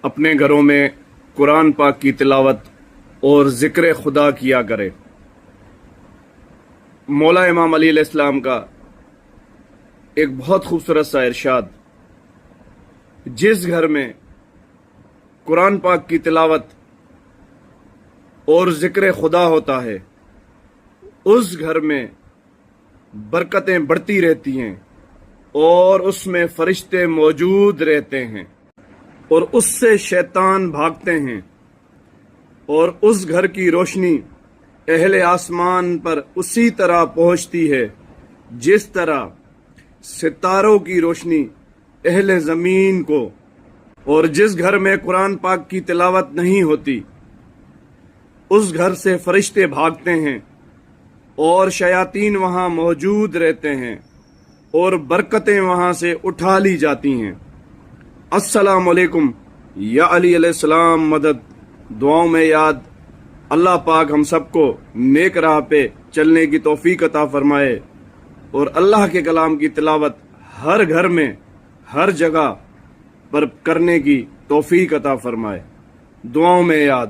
اپنے گھروں میں قرآن پاک کی تلاوت اور ذکر خدا کیا کرے۔ مولا امام علی علیہ السلام کا ایک بہت خوبصورت سا ارشاد، جس گھر میں قرآن پاک کی تلاوت اور ذکر خدا ہوتا ہے اس گھر میں برکتیں بڑھتی رہتی ہیں اور اس میں فرشتے موجود رہتے ہیں اور اس سے شیطان بھاگتے ہیں، اور اس گھر کی روشنی اہل آسمان پر اسی طرح پہنچتی ہے جس طرح ستاروں کی روشنی اہل زمین کو۔ اور جس گھر میں قرآن پاک کی تلاوت نہیں ہوتی اس گھر سے فرشتے بھاگتے ہیں اور شیاطین وہاں موجود رہتے ہیں اور برکتیں وہاں سے اٹھا لی جاتی ہیں۔ السلام علیکم یا علی علیہ السلام مدد، دعاؤں میں یاد۔ اللہ پاک ہم سب کو نیک راہ پہ چلنے کی توفیق عطا فرمائے اور اللہ کے کلام کی تلاوت ہر گھر میں ہر جگہ پر کرنے کی توفیق عطا فرمائے۔ دعاؤں میں یاد۔